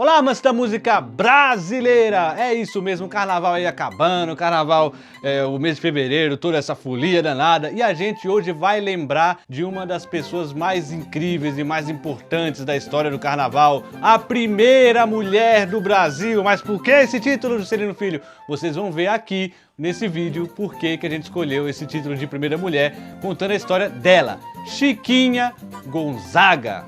Olá, amantes da música brasileira! É isso mesmo, o carnaval aí acabando, o mês de fevereiro, toda essa folia danada. E a gente hoje vai lembrar de uma das pessoas mais incríveis e mais importantes da história do carnaval, a primeira mulher do Brasil. Mas por que esse título, Juscelino Filho? Vocês vão ver aqui nesse vídeo por que a gente escolheu esse título de primeira mulher, contando a história dela, Chiquinha Gonzaga.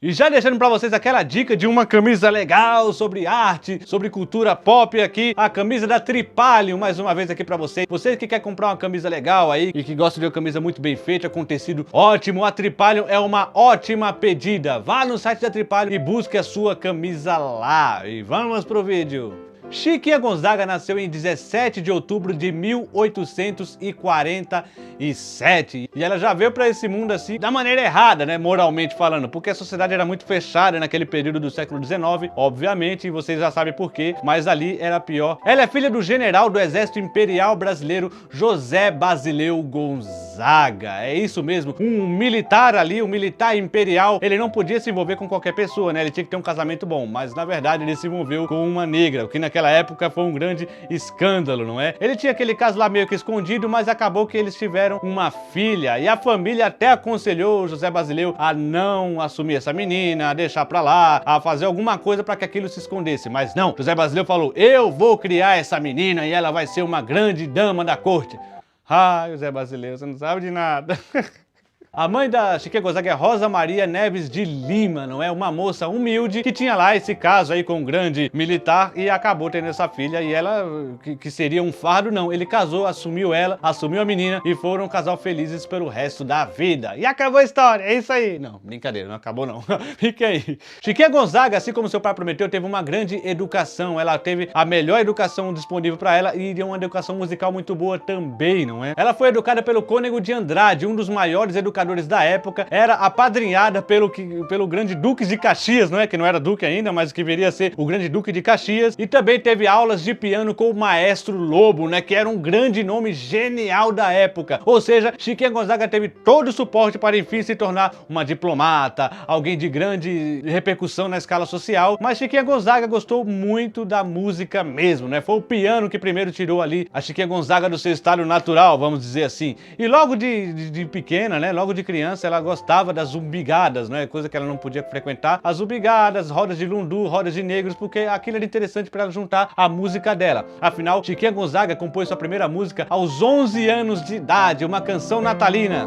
E já deixando pra vocês aquela dica de uma camisa legal sobre arte, sobre cultura pop aqui, a camisa da Tripalium, mais uma vez aqui pra vocês. Você que quer comprar uma camisa legal aí e que gosta de uma camisa muito bem feita, com tecido ótimo, a Tripalium é uma ótima pedida. Vá no site da Tripalium e busque a sua camisa lá. E vamos pro vídeo. Chiquinha Gonzaga nasceu em 17 de outubro de 1847 e ela já veio para esse mundo assim da maneira errada, né, moralmente falando, porque a sociedade era muito fechada naquele período do século XIX, obviamente, e vocês já sabem por quê, mas ali era pior. Ela é filha do general do Exército Imperial Brasileiro José Basileu Gonzaga, é isso mesmo, um militar ali, um militar imperial, ele não podia se envolver com qualquer pessoa, né, ele tinha que ter um casamento bom, mas na verdade ele se envolveu com uma negra, o que naquela época foi um grande escândalo, não é? Ele tinha aquele caso lá meio que escondido, mas acabou que eles tiveram uma filha e a família até aconselhou o José Basileu a não assumir essa menina, a deixar pra lá, a fazer alguma coisa para que aquilo se escondesse, mas não, José Basileu falou, eu vou criar essa menina e ela vai ser uma grande dama da corte. Ah, José Basileu, você não sabe de nada. A mãe da Chiquinha Gonzaga é Rosa Maria Neves de Lima, não é? Uma moça humilde que tinha lá esse caso aí com um grande militar e acabou tendo essa filha e ela, que seria um fardo, não. Ele casou, assumiu ela, assumiu a menina e foram um casal felizes pelo resto da vida. E acabou a história, é isso aí. Não, brincadeira, não acabou não. Fique aí. Chiquinha Gonzaga, assim como seu pai prometeu, teve uma grande educação. Ela teve a melhor educação disponível para ela e uma educação musical muito boa também, não é? Ela foi educada pelo Cônego de Andrade, um dos maiores educadores da época, era apadrinhada pelo grande Duque de Caxias, não é? Que não era duque ainda, mas que viria a ser o grande Duque de Caxias, e também teve aulas de piano com o Maestro Lobo, né? Que era um grande nome genial da época. Ou seja, Chiquinha Gonzaga teve todo o suporte para enfim se tornar uma diplomata, alguém de grande repercussão na escala social, mas Chiquinha Gonzaga gostou muito da música mesmo, né? Foi o piano que primeiro tirou ali a Chiquinha Gonzaga do seu estado natural, vamos dizer assim. E logo de pequena, né? Logo de criança, ela gostava das zumbigadas, né? Coisa que ela não podia frequentar. As zumbigadas, rodas de lundu, rodas de negros, porque aquilo era interessante para ela juntar a música dela. Afinal, Chiquinha Gonzaga compôs sua primeira música aos 11 anos de idade, uma canção natalina.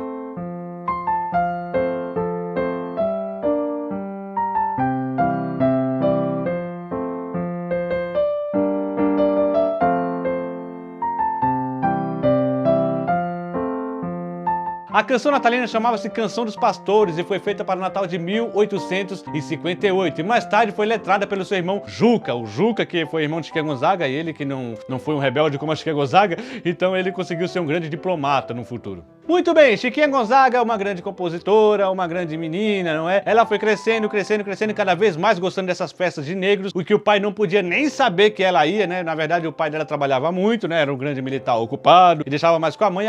A canção natalina chamava-se Canção dos Pastores e foi feita para o Natal de 1858 e mais tarde foi letrada pelo seu irmão Juca, o Juca que foi irmão de Chiquinha Gonzaga e ele que não foi um rebelde como a Chiquinha Gonzaga, então ele conseguiu ser um grande diplomata no futuro. Muito bem, Chiquinha Gonzaga é uma grande compositora, uma grande menina, não é? Ela foi crescendo, crescendo, crescendo e cada vez mais gostando dessas festas de negros, o que o pai não podia nem saber que ela ia, né? Na verdade o pai dela trabalhava muito, né? Era um grande militar ocupado e deixava mais com a mãe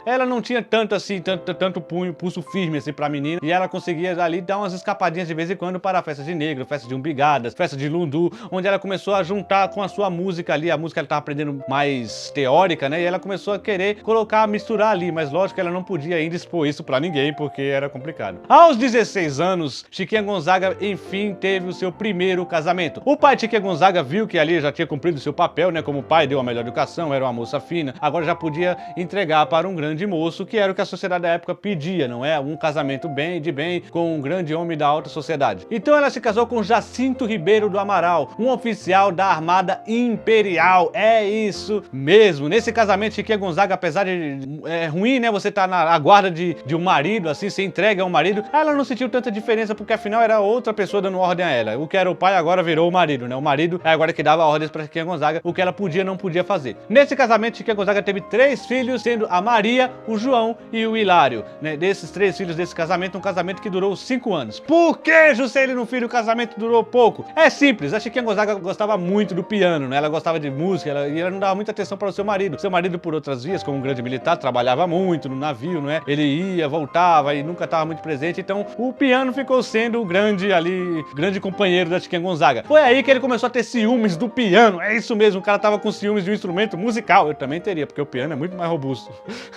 ela não tinha tanto assim, tanto pulso firme assim pra menina e ela conseguia ali dar umas escapadinhas de vez em quando para festas de negro, festas de umbigadas, festas de lundu, onde ela começou a juntar com a sua música ali, a música ela tava aprendendo mais teórica, né? E ela começou a querer misturar ali, mas lógico que ela não podia ainda expor isso pra ninguém, porque era complicado. Aos 16 anos, Chiquinha Gonzaga, enfim, teve o seu primeiro casamento. O pai de Chiquinha Gonzaga viu que ali já tinha cumprido o seu papel, né? Como pai, deu a melhor educação, era uma moça fina, agora já podia entregar para um grande moço, que era o que a sociedade da época pedia, não é? Um casamento de bem, com um grande homem da alta sociedade. Então ela se casou com Jacinto Ribeiro do Amaral, um oficial da Armada Imperial. É isso mesmo. Nesse casamento, Chiquinha Gonzaga, apesar de ruim, né? você tá na guarda de um marido, assim, você entrega ao marido. Ela não sentiu tanta diferença, porque afinal era outra pessoa dando ordem a ela. O que era o pai agora virou o marido, né? O marido é agora que dava ordens pra Chiquinha Gonzaga, o que ela podia não podia fazer. Nesse casamento, Chiquinha Gonzaga teve 3 filhos, sendo a Maria, o João e o Hilário, né? Desses 3 filhos desse casamento, um casamento que durou 5 anos. Por que, Juscelino Filho, o casamento durou pouco? É simples, a Chiquinha Gonzaga gostava muito do piano, né? Ela gostava de música, e ela não dava muita atenção para o seu marido. Seu marido, por outras vias, como um grande militar, trabalhava muito no navio, não é? Ele ia, voltava e nunca estava muito presente, então o piano ficou sendo o grande companheiro da Chiquinha Gonzaga. Foi aí que ele começou a ter ciúmes do piano. É isso mesmo, o cara tava com ciúmes de um instrumento musical. Eu também teria, porque o piano é muito mais robusto,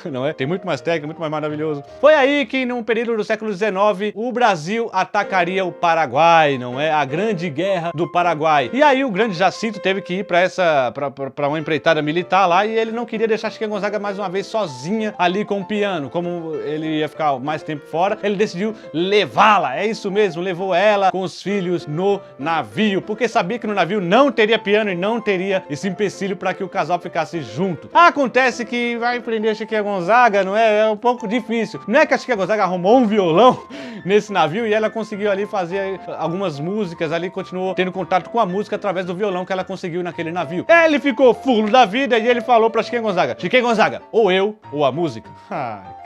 não é? Tem muito mais técnica, muito mais maravilhoso. Foi aí que, num período do século XIX, o Brasil atacaria o Paraguai, não é? A Grande Guerra do Paraguai. E aí o grande Jacinto teve que ir para uma empreitada militar lá, e ele não queria deixar a Chiquinha Gonzaga mais uma vez sozinha ali com o piano. Como ele ia ficar mais tempo fora, ele decidiu levá-la. É isso mesmo, levou ela com os filhos no navio, porque sabia que no navio não teria piano e não teria esse empecilho para que o casal ficasse junto. Acontece que vai prender a Chiquinha Gonzaga, não é? É um pouco difícil. Não é que a Chiquinha Gonzaga arrumou um violão nesse navio e ela conseguiu ali fazer algumas músicas ali, continuou tendo contato com a música através do violão que ela conseguiu naquele navio. Ele ficou fulo da vida e ele falou pra Chiquinha Gonzaga: Chiquinha Gonzaga, ou eu ou a música.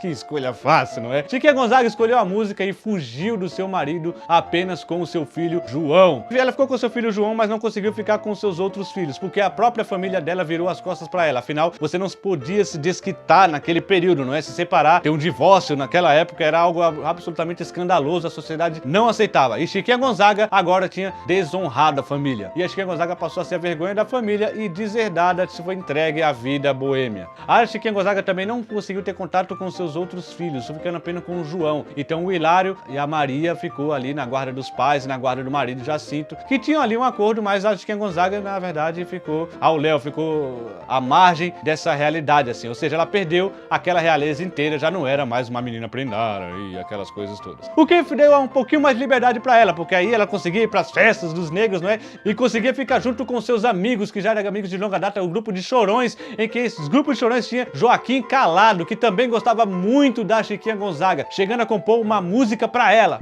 Que escolha fácil, não é? Chiquinha Gonzaga escolheu a música e fugiu do seu marido apenas com o seu filho João. Ela ficou com o seu filho João, mas não conseguiu ficar com os seus outros filhos, porque a própria família dela virou as costas pra ela. Afinal, você não podia se desquitar naquele período, não é? Se separar, ter um divórcio naquela época era algo absolutamente escandaloso, a sociedade não aceitava. E Chiquinha Gonzaga agora tinha desonrado a família. E a Chiquinha Gonzaga passou a ser a vergonha da família e deserdada se foi entregue à vida boêmia. A Chiquinha Gonzaga também não conseguiu ter contato com seus outros filhos, ficando apenas com o João. Então o Hilário e a Maria ficou ali na guarda dos pais e na guarda do marido Jacinto, que tinham ali um acordo, mas a Chiquinha Gonzaga, na verdade, ficou ao léu, ficou à margem dessa realidade, assim. Ou seja, ela perdeu aquela realeza inteira, já não era mais uma menina prendada e aquelas coisas todas. O que deu um pouquinho mais de liberdade pra ela, porque aí ela conseguia ir pras festas dos negros, não é? E conseguia ficar junto com seus amigos, que já eram amigos de longa data, o grupo de chorões, em que esses grupos de chorões tinha Joaquim Calado, que também gostava muito da Chiquinha Gonzaga, chegando a compor uma música pra ela.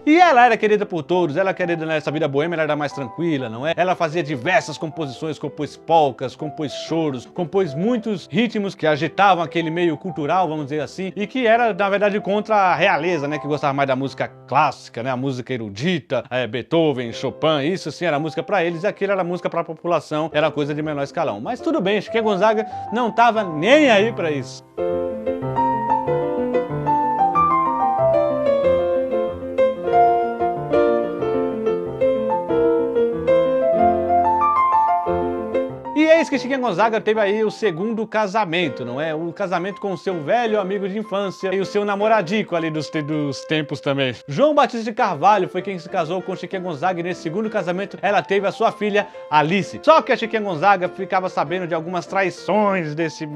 E ela era querida por todos, ela era querida nessa vida boêmia, ela era mais tranquila, não é? Ela fazia diversas composições, compôs polcas, compôs choros, compôs muitos ritmos que agitavam aquele meio cultural, vamos dizer assim, e que era, na verdade, contra a realeza, né? Que gostava mais da música clássica, né? A música erudita, Beethoven, Chopin, isso sim era música pra eles, e aquilo era música pra população, era coisa de menor escalão. Mas tudo bem, Chiquinha Gonzaga não tava nem aí pra isso. E eis que Chiquinha Gonzaga teve aí o segundo casamento, não é? O casamento com o seu velho amigo de infância e o seu namoradico ali dos tempos também. João Batista de Carvalho foi quem se casou com Chiquinha Gonzaga, e nesse segundo casamento ela teve a sua filha Alice. Só que a Chiquinha Gonzaga ficava sabendo de algumas traições desse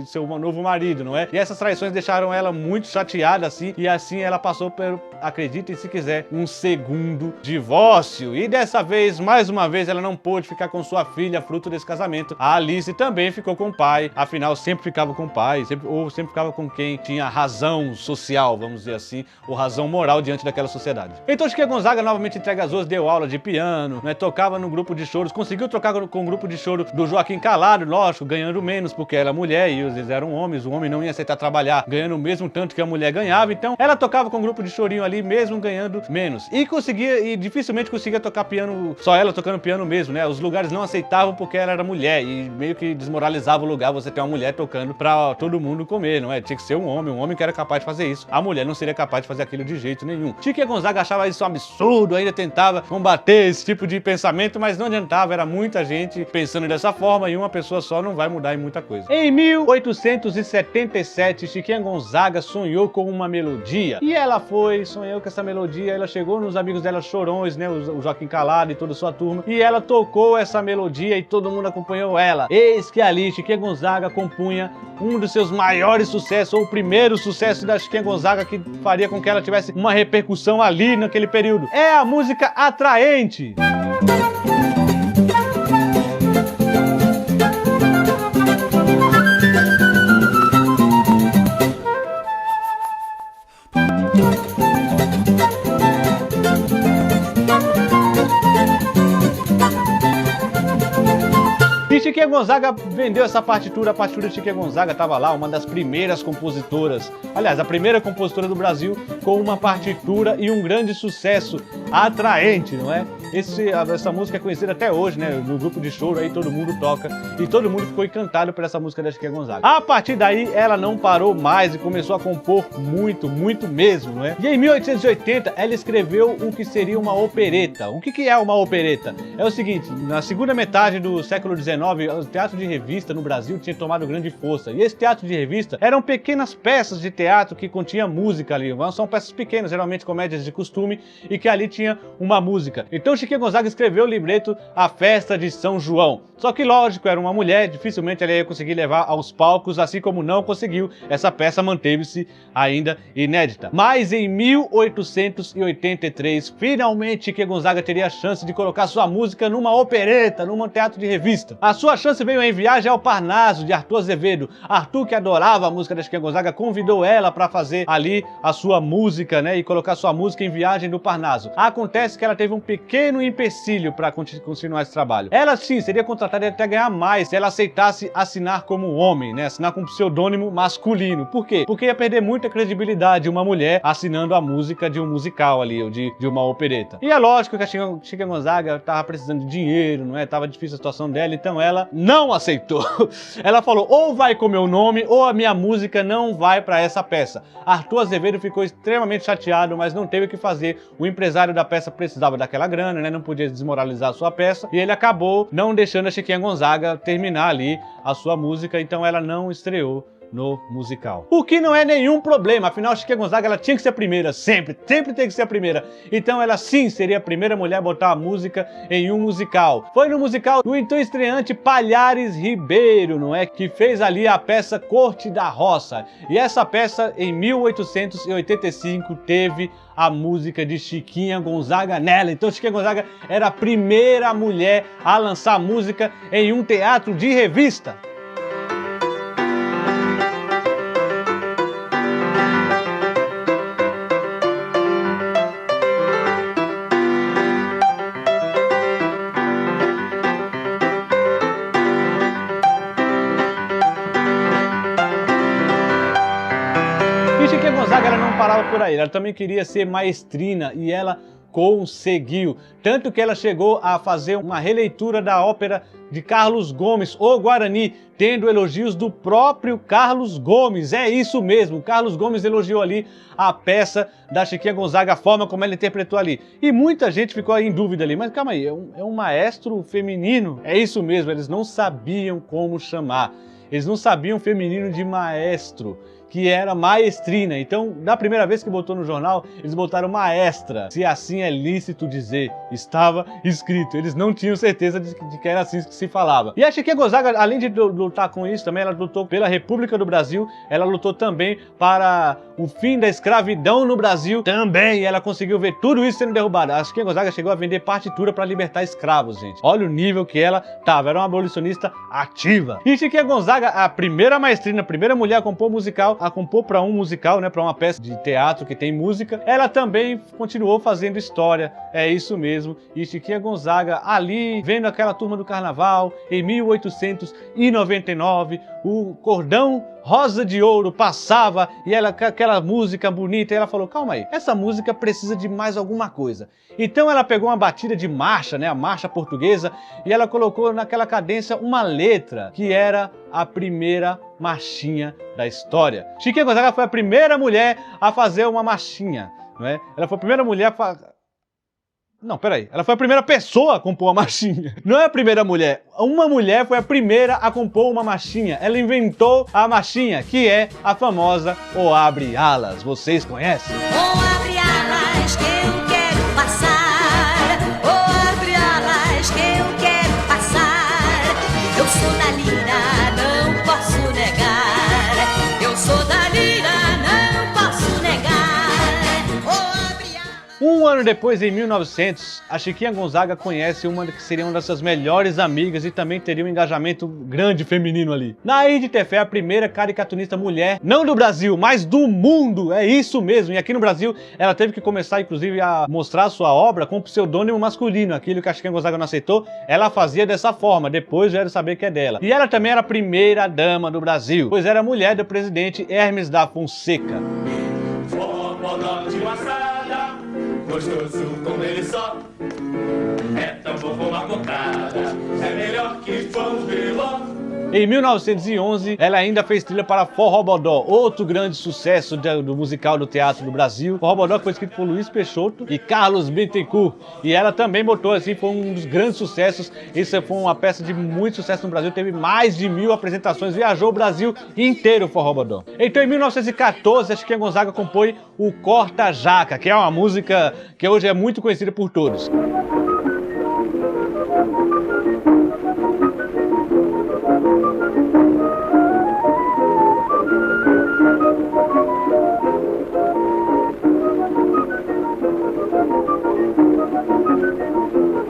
seu novo marido, não é? E essas traições deixaram ela muito chateada, assim, e assim ela passou por, acreditem se quiser, um segundo divórcio. E dessa vez, mais uma vez, ela não pôde ficar com sua filha, fruto desse casamento. A Alice também ficou com o pai, afinal sempre ficava com o pai, sempre ficava com quem tinha razão social, vamos dizer assim, ou razão moral diante daquela sociedade. Então Chiquinha Gonzaga novamente entrega as ruas, deu aula de piano, né, tocava no grupo de choros, conseguiu tocar com o grupo de choro do Joaquim Calado, lógico, ganhando menos, porque ela era mulher e eles eram homens, o homem não ia aceitar trabalhar ganhando o mesmo tanto que a mulher ganhava, então ela tocava com um grupo de chorinho ali, mesmo ganhando menos. E dificilmente conseguia tocar piano, só ela tocando piano mesmo, né? Os lugares não aceitavam porque ela era mulher e meio que desmoralizava o lugar você ter uma mulher tocando pra todo mundo comer, não é? Tinha que ser um homem que era capaz de fazer isso. A mulher não seria capaz de fazer aquilo de jeito nenhum. Chiquinha Gonzaga achava isso um absurdo, ainda tentava combater esse tipo de pensamento, mas não adiantava, era muita gente pensando dessa forma e uma pessoa só não vai mudar em muita coisa. Em 1877, Chiquinha Gonzaga sonhou com uma melodia e ela sonhou com essa melodia, ela chegou nos amigos dela chorões, né? O Joaquim Calado e toda a sua turma, e ela tocou essa melodia e todo mundo acompanhou ela. Eis que ali Chiquinha Gonzaga compunha um dos seus maiores sucessos, ou o primeiro sucesso da Chiquinha Gonzaga, que faria com que ela tivesse uma repercussão ali naquele período. É a música Atraente. Gonzaga vendeu essa partitura, a partitura de Chiquinha Gonzaga estava lá, uma das primeiras compositoras, aliás, a primeira compositora do Brasil com uma partitura e um grande sucesso atraente, não é? Essa música é conhecida até hoje, né? No grupo de choro aí todo mundo toca e todo mundo ficou encantado por essa música da Chiquinha Gonzaga. A partir daí ela não parou mais e começou a compor muito mesmo, não é? E em 1880 ela escreveu o que seria uma opereta. O que é uma opereta? É o seguinte, na segunda metade do século XIX, o teatro de revista no Brasil tinha tomado grande força. E esse teatro de revista eram pequenas peças de teatro que continha música ali. São peças pequenas, geralmente comédias de costume, e que ali tinha uma música. Então Chiquinha Gonzaga escreveu o libreto A Festa de São João. Só que lógico, era uma mulher, dificilmente ela ia conseguir levar aos palcos, assim como não conseguiu. Essa peça manteve-se ainda inédita. Mas em 1883, finalmente Chiquinha Gonzaga teria a chance de colocar sua música numa opereta, num teatro de revista. A sua chance veio em Viagem ao Parnaso, de Arthur Azevedo. Arthur, que adorava a música da Chiquinha Gonzaga, convidou ela para fazer ali a sua música, né, e colocar sua música em Viagem do Parnaso. Acontece que ela teve um pequeno empecilho para continuar esse trabalho. Ela sim seria contratada e até ganhar mais se ela aceitasse assinar como homem, né, assinar com um pseudônimo masculino. Por quê? Porque ia perder muita credibilidade uma mulher assinando a música de um musical ali, ou de uma opereta. E é lógico que a Chiquinha Gonzaga tava precisando de dinheiro, não é? Tava difícil a situação dela, então ela não aceitou. Ela falou, ou vai com meu nome, ou a minha música não vai para essa peça. Arthur Azevedo ficou extremamente chateado, mas não teve o que fazer. O empresário da peça precisava daquela grana, né? Não podia desmoralizar a sua peça, e ele acabou não deixando a Chiquinha Gonzaga terminar ali a sua música, então ela não estreou no musical. O que não é nenhum problema, afinal Chiquinha Gonzaga ela tinha que ser a primeira, sempre tem que ser a primeira. Então ela sim seria a primeira mulher a botar a música em um musical. Foi no musical do então estreante Palhares Ribeiro, não é? Que fez ali a peça Corte da Roça. E essa peça em 1885 teve a música de Chiquinha Gonzaga nela. Então Chiquinha Gonzaga era a primeira mulher a lançar música em um teatro de revista. E Chiquinha Gonzaga ela não parava por aí, ela também queria ser maestrina e ela conseguiu. Tanto que ela chegou a fazer uma releitura da ópera de Carlos Gomes, O Guarani, tendo elogios do próprio Carlos Gomes. É isso mesmo, Carlos Gomes elogiou ali a peça da Chiquinha Gonzaga, a forma como ela interpretou ali. E muita gente ficou em dúvida ali, mas calma aí, é um maestro feminino? É isso mesmo, eles não sabiam como chamar. Eles não sabiam feminino de maestro, que era maestrina. Então, da primeira vez que botou no jornal, eles botaram maestra. Se assim é lícito dizer, estava escrito. Eles não tinham certeza de que era assim que se falava. E a Chiquinha Gonzaga, além de lutar com isso, também ela lutou pela República do Brasil, ela lutou também para o fim da escravidão no Brasil também. E ela conseguiu ver tudo isso sendo derrubado. A Chiquinha Gonzaga chegou a vender partitura para libertar escravos, gente. Olha o nível que ela estava, era uma abolicionista ativa. E Chiquinha Gonzaga, a primeira maestrina, a primeira mulher a compor musical, a compor para um musical, né, para uma peça de teatro que tem música, ela também continuou fazendo história, é isso mesmo. E Chiquinha Gonzaga ali, vendo aquela turma do carnaval, em 1899, o cordão rosa de ouro passava e ela com aquela música bonita, e ela falou, calma aí, essa música precisa de mais alguma coisa. Então ela pegou uma batida de marcha, né, a marcha portuguesa, e ela colocou naquela cadência uma letra que era a primeira marchinha da história. Chiquinha Gonzaga foi a primeira mulher a fazer uma marchinha, não é? Ela foi a primeira mulher Não, peraí. Ela foi a primeira pessoa a compor uma marchinha. Não é a primeira mulher. Uma mulher foi a primeira a compor uma marchinha. Ela inventou a marchinha, que é a famosa O Abre Alas. Vocês conhecem? O abre alas que eu quero passar. O abre alas que eu quero passar. Eu sou da lira, não posso negar. Eu sou da lira, não posso negar. O abre alas. Um Um ano depois, em 1900, a Chiquinha Gonzaga conhece uma que seria uma das suas melhores amigas e também teria um engajamento grande feminino ali. Naide Tefé, a primeira caricaturista mulher, não do Brasil, mas do mundo, é isso mesmo. E aqui no Brasil, ela teve que começar, inclusive, a mostrar sua obra com pseudônimo masculino. Aquilo que a Chiquinha Gonzaga não aceitou, ela fazia dessa forma, depois vieram saber que é dela. E ela também era a primeira dama do Brasil, pois era mulher do presidente Hermes da Fonseca. Forrobodó de maçada, gostoso como ele só. É tão bom como a cocada, é melhor que pão de ló. Em 1911, ela ainda fez trilha para Forrobodó, outro grande sucesso do musical do teatro do Brasil. Forrobodó foi escrito por Luiz Peixoto e Carlos Bittencourt. E ela também botou assim, foi um dos grandes sucessos. Isso foi uma peça de muito sucesso no Brasil, teve mais de 1000 apresentações, viajou o Brasil inteiro, Forrobodó. Então em 1914, a Chiquinha Gonzaga compõe o Corta Jaca, que é uma música que hoje é muito conhecida por todos.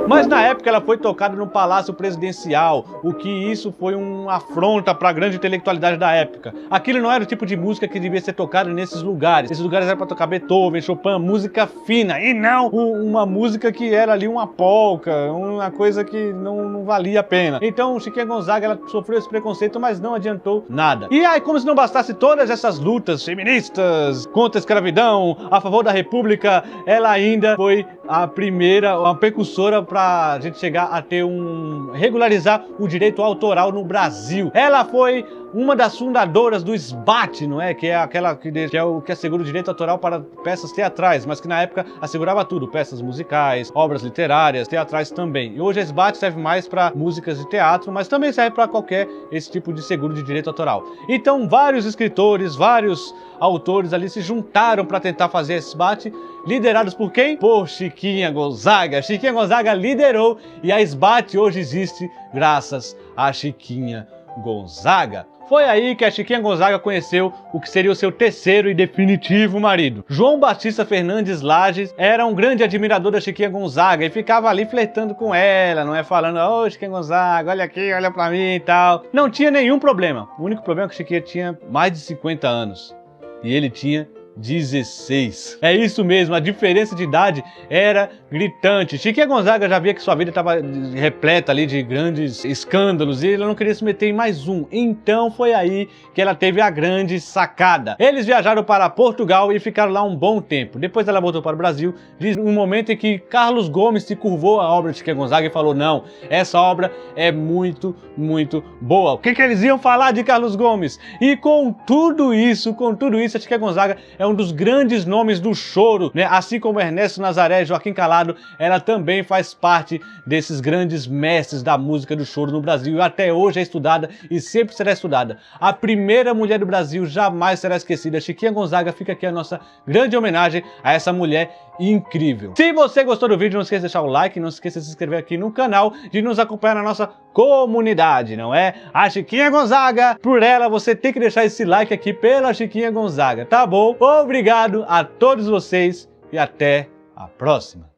Mas na época ela foi tocada no Palácio Presidencial, o que isso foi uma afronta para a grande intelectualidade da época. Aquilo não era o tipo de música que devia ser tocada nesses lugares. Esses lugares eram para tocar Beethoven, Chopin, música fina, e não uma música que era ali uma polca, uma coisa que não valia a pena. Então Chiquinha Gonzaga ela sofreu esse preconceito, mas não adiantou nada. E aí, como se não bastasse todas essas lutas feministas contra a escravidão, a favor da república, ela ainda foi a primeira, uma precursora para a gente chegar a ter regularizar o direito autoral no Brasil. Ela foi uma das fundadoras do SBAT, não é? Que é aquela que assegura o direito autoral para peças teatrais, mas que na época assegurava tudo, peças musicais, obras literárias, teatrais também. E hoje a SBAT serve mais para músicas de teatro, mas também serve para qualquer esse tipo de seguro de direito autoral. Então vários escritores, vários autores ali se juntaram para tentar fazer esse SBAT, liderados por quem? Por Chiquinha Gonzaga. Chiquinha Gonzaga liderou e a SBAT hoje existe graças a Chiquinha Gonzaga. Foi aí que a Chiquinha Gonzaga conheceu o que seria o seu terceiro e definitivo marido. João Batista Fernandes Lages era um grande admirador da Chiquinha Gonzaga e ficava ali flertando com ela, não é? Falando, ô Chiquinha Gonzaga, olha aqui, olha pra mim e tal. Não tinha nenhum problema. O único problema é que a Chiquinha tinha mais de 50 anos e ele tinha 16. É isso mesmo, a diferença de idade era gritante. Chiquinha Gonzaga já via que sua vida estava repleta ali de grandes escândalos e ela não queria se meter em mais um. Então foi aí que ela teve a grande sacada. Eles viajaram para Portugal e ficaram lá um bom tempo. Depois ela voltou para o Brasil, diz um momento em que Carlos Gomes se curvou à obra de Chiquinha Gonzaga e falou, não, essa obra é muito, muito boa. O que eles iam falar de Carlos Gomes? E com tudo isso, a Chiquinha Gonzaga é um dos grandes nomes do choro, né? Assim como Ernesto Nazaré e Joaquim Calado, ela também faz parte desses grandes mestres da música do choro no Brasil e até hoje é estudada e sempre será estudada. A primeira mulher do Brasil jamais será esquecida. Chiquinha Gonzaga, fica aqui a nossa grande homenagem a essa mulher incrível. Se você gostou do vídeo, não esqueça de deixar o like, não esqueça de se inscrever aqui no canal, de nos acompanhar na nossa comunidade, não é? A Chiquinha Gonzaga, por ela você tem que deixar esse like aqui pela Chiquinha Gonzaga, tá bom? Obrigado a todos vocês e até a próxima.